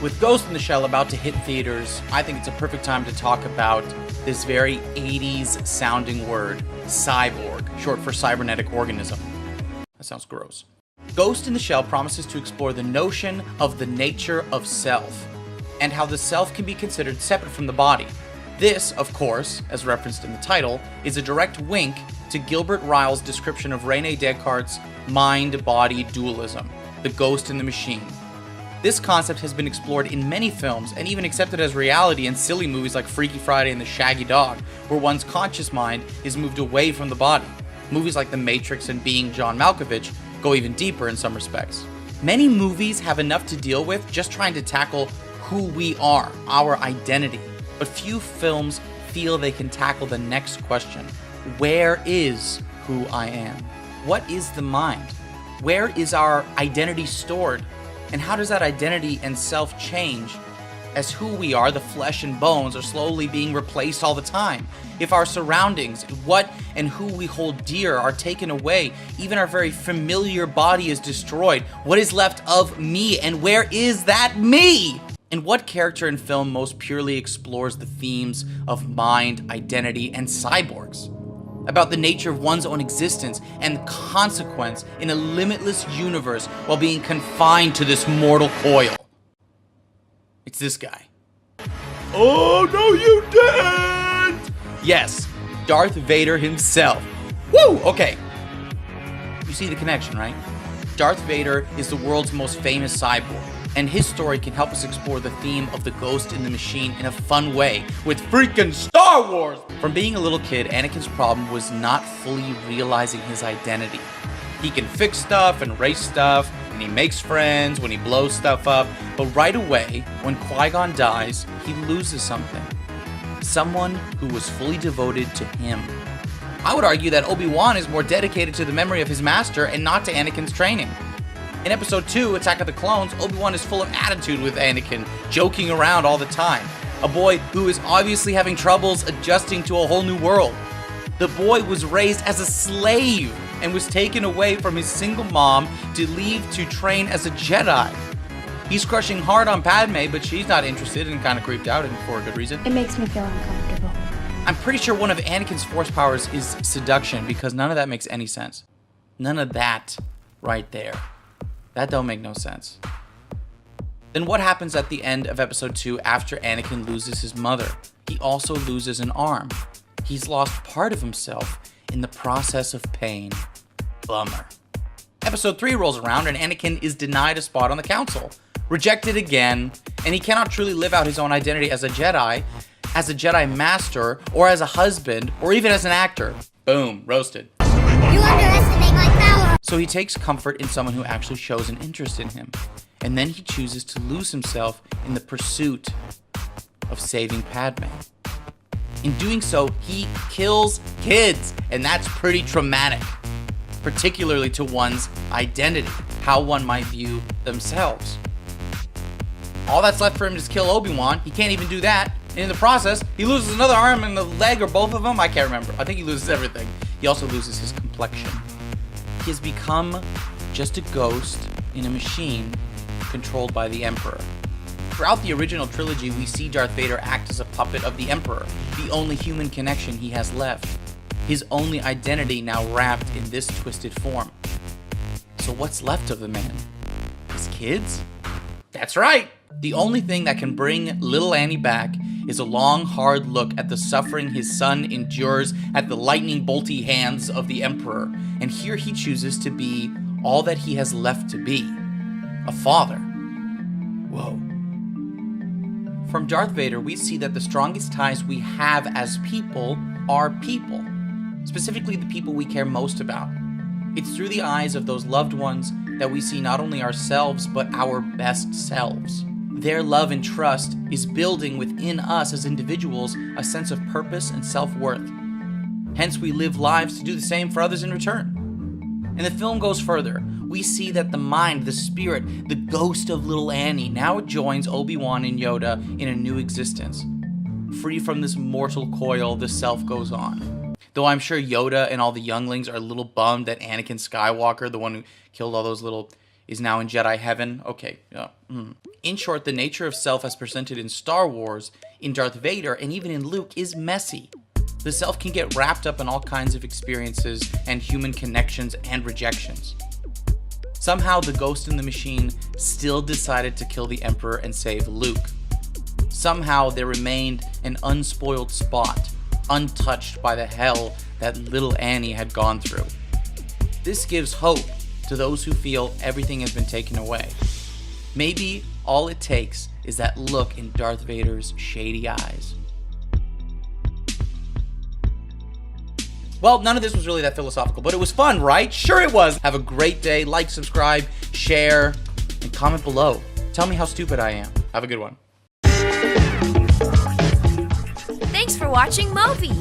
With Ghost in the Shell about to hit theaters, I think it's a perfect time to talk about this very 80s sounding word, cyborg, short for cybernetic organism. That sounds gross. Ghost in the Shell promises to explore the notion of the nature of self, and how the self can be considered separate from the body. This, of course, as referenced in the title, is a direct wink to Gilbert Ryle's description of René Descartes' mind-body dualism, the ghost in the machine. This concept has been explored in many films and even accepted as reality in silly movies like Freaky Friday and The Shaggy Dog, where one's conscious mind is moved away from the body. Movies like The Matrix and Being John Malkovich go even deeper in some respects. Many movies have enough to deal with just trying to tackle who we are, our identity. But few films feel they can tackle the next question. Where is who I am? What is the mind? Where is our identity stored? And how does that identity and self change as who we are, the flesh and bones, are slowly being replaced all the time? If our surroundings, what and who we hold dear are taken away, even our very familiar body is destroyed, what is left of me, and where is that me? And what character in film most purely explores the themes of mind, identity, and cyborgs? About the nature of one's own existence and the consequence in a limitless universe while being confined to this mortal coil. It's this guy. Oh, no you didn't! Yes, Darth Vader himself. Woo! Okay. You see the connection, right? Darth Vader is the world's most famous cyborg, and his story can help us explore the theme of the ghost in the machine in a fun way with freaking Star Wars! From being a little kid, Anakin's problem was not fully realizing his identity. He can fix stuff and race stuff, and he makes friends when he blows stuff up, but right away, when Qui-Gon dies, he loses something. Someone who was fully devoted to him. I would argue that Obi-Wan is more dedicated to the memory of his master and not to Anakin's training. In Episode 2, Attack of the Clones, Obi-Wan is full of attitude with Anakin, joking around all the time. A boy who is obviously having troubles adjusting to a whole new world. The boy was raised as a slave and was taken away from his single mom to leave to train as a Jedi. He's crushing hard on Padme, but she's not interested and kind of creeped out, and for a good reason. It makes me feel uncomfortable. I'm pretty sure one of Anakin's force powers is seduction, because none of that makes any sense. None of that right there. That don't make no sense. Then what happens at the end of Episode 2 after Anakin loses his mother? He also loses an arm. He's lost part of himself in the process of pain. Bummer. Episode 3 rolls around and Anakin is denied a spot on the council. Rejected again, and he cannot truly live out his own identity as a Jedi Master, or as a husband, or even as an actor. Boom, roasted. You underestimate my power! So he takes comfort in someone who actually shows an interest in him. And then he chooses to lose himself in the pursuit of saving Padme. In doing so, he kills kids, and that's pretty traumatic, particularly to one's identity, how one might view themselves. All that's left for him is to kill Obi-Wan. He can't even do that. And in the process, he loses another arm and a leg, or both of them. I can't remember. I think he loses everything. He also loses his complexion. He has become just a ghost in a machine controlled by the Emperor. Throughout the original trilogy, we see Darth Vader act as a puppet of the Emperor, the only human connection he has left. His only identity now wrapped in this twisted form. So what's left of the man? His kids? That's right! The only thing that can bring little Annie back is a long, hard look at the suffering his son endures at the lightning bolty hands of the Emperor, and here he chooses to be all that he has left to be. A father. Whoa. From Darth Vader, we see that the strongest ties we have as people are people, specifically the people we care most about. It's through the eyes of those loved ones that we see not only ourselves, but our best selves. Their love and trust is building within us as individuals a sense of purpose and self-worth. Hence, we live lives to do the same for others in return. And the film goes further. We see that the mind, the spirit, the ghost of little Annie now joins Obi-Wan and Yoda in a new existence. Free from this mortal coil, the self goes on. Though I'm sure Yoda and all the younglings are a little bummed that Anakin Skywalker, the one who killed all those little, is now in Jedi heaven. Okay. In short, the nature of self as presented in Star Wars, in Darth Vader, and even in Luke is messy. The self can get wrapped up in all kinds of experiences and human connections and rejections. Somehow the ghost in the machine still decided to kill the Emperor and save Luke. Somehow there remained an unspoiled spot, untouched by the hell that little Annie had gone through. This gives hope to those who feel everything has been taken away. Maybe all it takes is that look in Darth Vader's shady eyes. Well, none of this was really that philosophical, but it was fun, right? Sure it was. Have a great day. Like, subscribe, share, and comment below. Tell me how stupid I am. Have a good one. Thanks for watching MOVI.